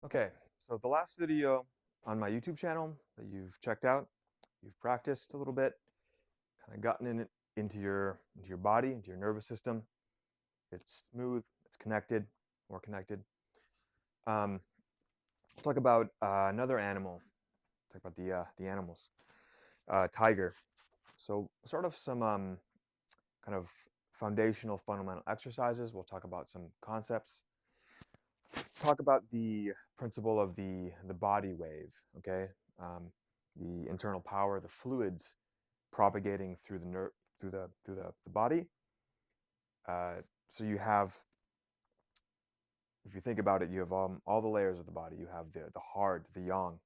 Okay, so the last video on my YouTube channel that you've checked out, you've practiced a little bit, kind of gotten into your body, into your nervous system. It's smooth, it's connected, more connected. We'll talk about another animal. Talk about the animals. Tiger. So sort of some kind of foundational, fundamental exercises. We'll talk about some concepts. Talk about the principle of the body wave, okay? The internal power, the fluids propagating through the nerve, through the body. So you have, if you think about it, you have all the layers of the body. You have the heart, the yang,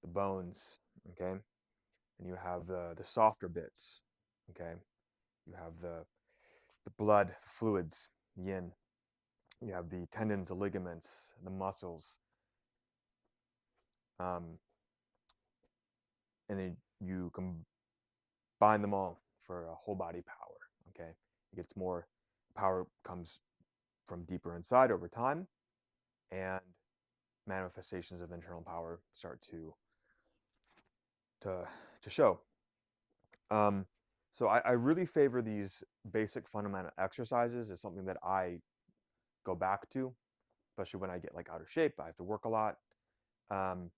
the bones, okay? And you have the softer bits, okay? You have the blood, the fluids, yin. You have the tendons, the ligaments, the muscles. Um, and then you combine them all for a whole body power. Okay, it gets more power, comes from deeper inside over time, and manifestations of internal power start to to show. Um, so I really favor these basic fundamental exercises as something that I go back to, especially when I get like out of shape. I have to work a lot, um,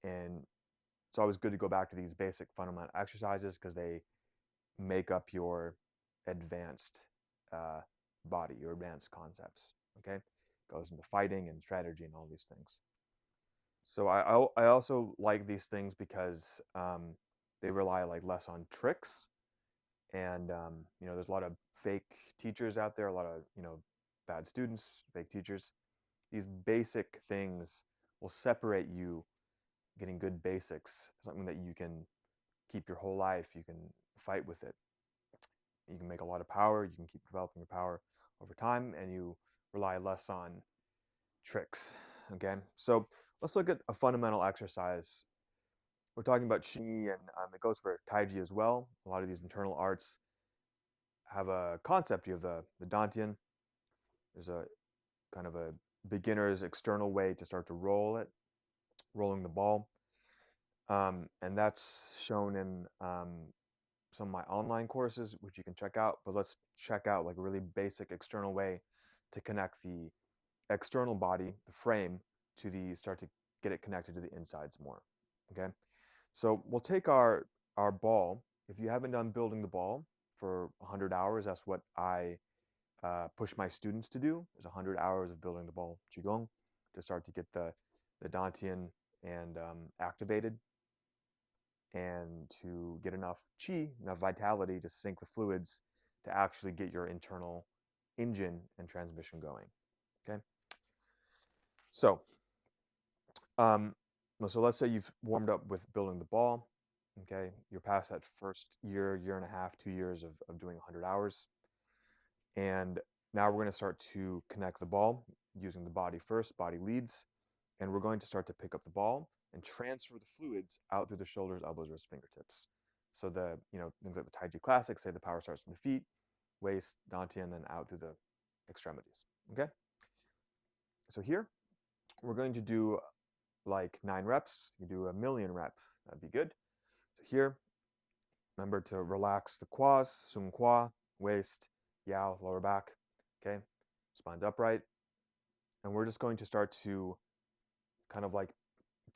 and it's always good to go back to these basic fundamental exercises because they make up your advanced uh, body, your advanced concepts. Okay, goes into fighting and strategy and all these things. So I also like these things because they rely like less on tricks, and there's a lot of fake teachers out there, a lot of bad students, fake teachers. These basic things will separate you getting good basics, something that you can keep your whole life. You can fight with it. You can make a lot of power. You can keep developing your power over time, and you rely less on tricks. Okay, so let's look at a fundamental exercise. We're talking about XINGYI, and it goes for Taiji as well. A lot of these internal arts have a concept. You have the Dantian. There's a kind of a beginner's external way to start to roll it, rolling the ball. And that's shown in some of my online courses, which you can check out. But let's check out like a really basic external way to connect the external body, the frame, to start to get it connected to the insides more. Okay, so we'll take our ball. If you haven't done building the ball for 100 hours, that's what I push my students to do. Is 100 hours of building the ball qigong to start to get the dantian and activated, and to get enough chi, enough vitality to sync the fluids to actually get your internal engine and transmission going. Okay, so um, so let's say you've warmed up with building the ball. Okay, you're past that first year, year and a half, 2 years of doing 100 hours, and now we're going to start to connect the ball using the body first. Body leads, and we're going to start to pick up the ball and transfer the fluids out through the shoulders, elbows, wrists, fingertips. So things like the Taiji classics say the power starts from the feet, waist, dantian, and then out through the extremities. Okay. So here we're going to do like 9 reps. You do 1,000,000 reps. That'd be good. So here, remember to relax the quads, sung qua, waist, yao, lower back. Okay. Spine's upright. And we're just going to start to kind of like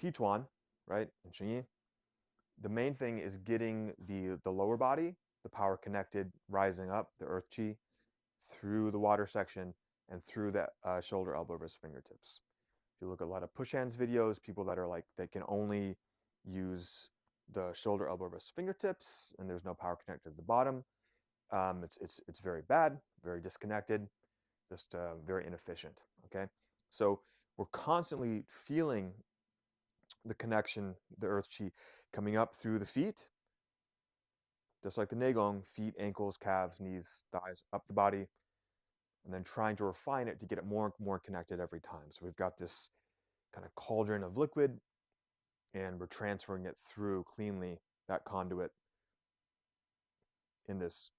Pichuan, right? And Xingyi. The main thing is getting the lower body, the power connected, rising up, the earth chi, through the water section and through the shoulder, elbow, wrist, fingertips. If you look at a lot of push hands videos, people that are like, they can only use the shoulder, elbow, wrist, fingertips, and there's no power connected to the bottom. It's very bad, very disconnected, just very inefficient. Okay, so we're constantly feeling the connection, the earth chi, coming up through the feet, just like the Negong, feet, ankles, calves, knees, thighs, up the body, and then trying to refine it to get it more and more connected every time. So we've got this kind of cauldron of liquid, and we're transferring it through cleanly, that conduit, in this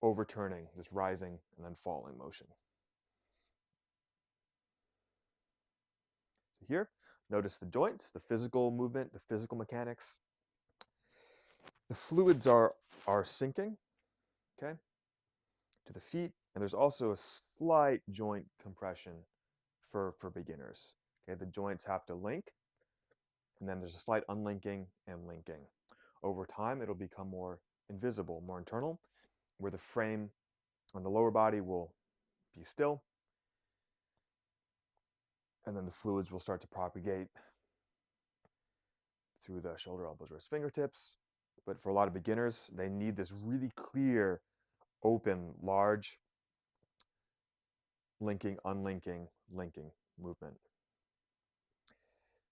overturning, this rising and then falling motion. here. Notice the joints, the physical movement, the physical mechanics. The fluids are sinking, okay, to the feet, and there's also a slight joint compression for beginners. Okay, the joints have to link, and then there's a slight unlinking and linking. Over time, it'll become more invisible, more internal, where the frame on the lower body will be still, and then the fluids will start to propagate through the shoulder, elbows, wrists, fingertips. But for a lot of beginners, they need this really clear, open, large linking, unlinking, linking movement.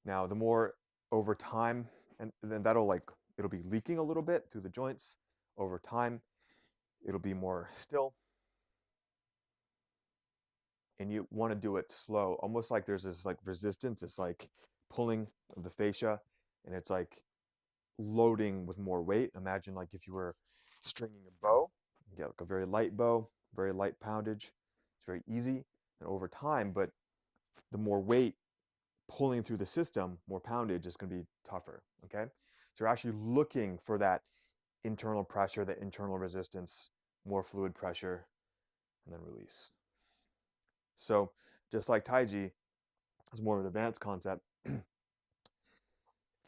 Now, the more over time, and then it'll be leaking a little bit through the joints. Over time, it'll be more still. And you want to do it slow, almost like there's this like resistance. It's like pulling of the fascia, and it's like loading with more weight. Imagine like if you were stringing a bow, you get like a very light bow, very light poundage. It's very easy. And over time, but the more weight pulling through the system, more poundage is going to be tougher. Okay. So you're actually looking for that internal pressure, that internal resistance, more fluid pressure, and then release. So just like Taiji, it's more of an advanced concept.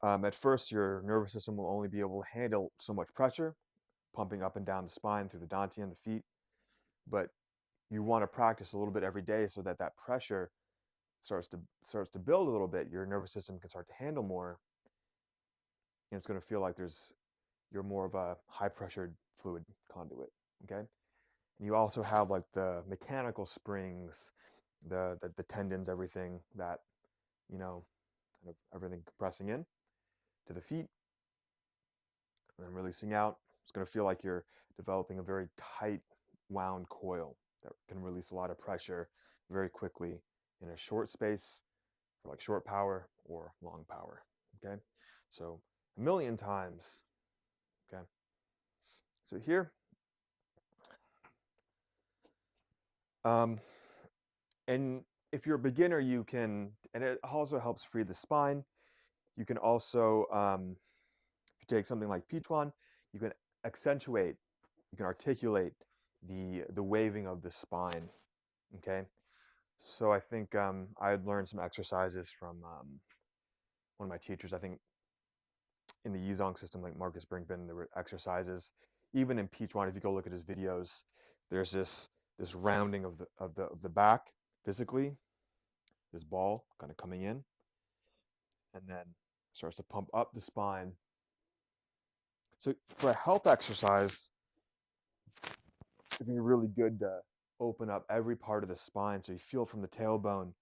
At first, your nervous system will only be able to handle so much pressure, pumping up and down the spine through the dantian, the feet. But you want to practice a little bit every day so that that pressure starts to build a little bit. Your nervous system can start to handle more, and it's going to feel like you're more of a high pressured fluid conduit. Okay, and you also have like the mechanical springs, the tendons, everything that kind of everything compressing in to the feet and then releasing out. It's going to feel like you're developing a very tight wound coil that can release a lot of pressure very quickly in a short space for like short power or long power. Okay, so a million times. Okay, so here, um, and if you're a beginner, you can, and it also helps free the spine. You can also, if you take something like Pichuan, you can accentuate, you can articulate the waving of the spine. Okay, so I think I had learned some exercises from one of my teachers. I think in the Yizong system, like Marcus Brinkman, there were exercises. Even in Pichuan, if you go look at his videos, there's this rounding of the back physically, this ball kind of coming in, and then starts to pump up the spine. So for a health exercise, it'd be really good to open up every part of the spine so you feel from the tailbone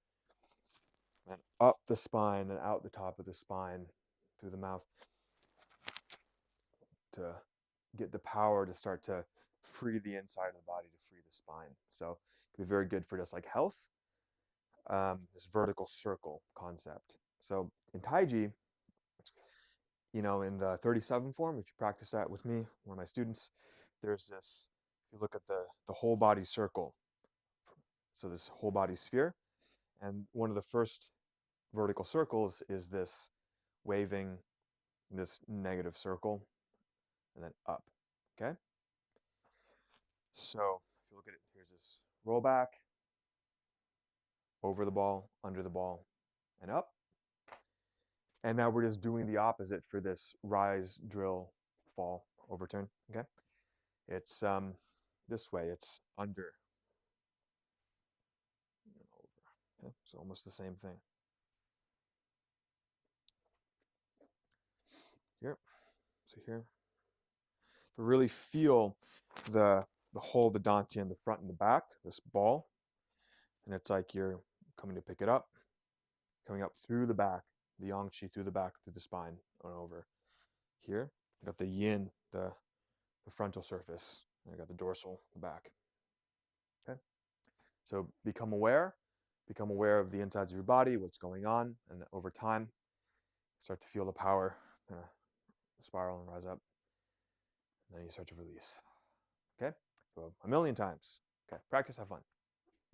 and up the spine and out the top of the spine through the mouth to get the power to start to free the inside of the body, to free the spine. So it can be very good for just like health, this vertical circle concept. So in Taiji, in the 37 form, if you practice that with me, one of my students, there's this, if you look at the whole body circle, so this whole body sphere, and one of the first vertical circles is this waving, this negative circle, and then up, okay? So if you look at it, here's this roll back, over the ball, under the ball, and up. And now we're just doing the opposite for this rise, drill, fall, overturn, okay? It's this way, it's under and over. Okay? So almost the same thing. Here, so here. But really feel the whole, the dantian, the front and the back, this ball. And it's like you're coming to pick it up, coming up through the back, the yang qi through the back, through the spine, and over. Here, I got the yin, the frontal surface. And I got the dorsal, the back. Okay. So become aware of the insides of your body, what's going on, and over time, start to feel the power kind of spiral and rise up. And then you start to release. Okay? So a million times. Okay, practice, have fun.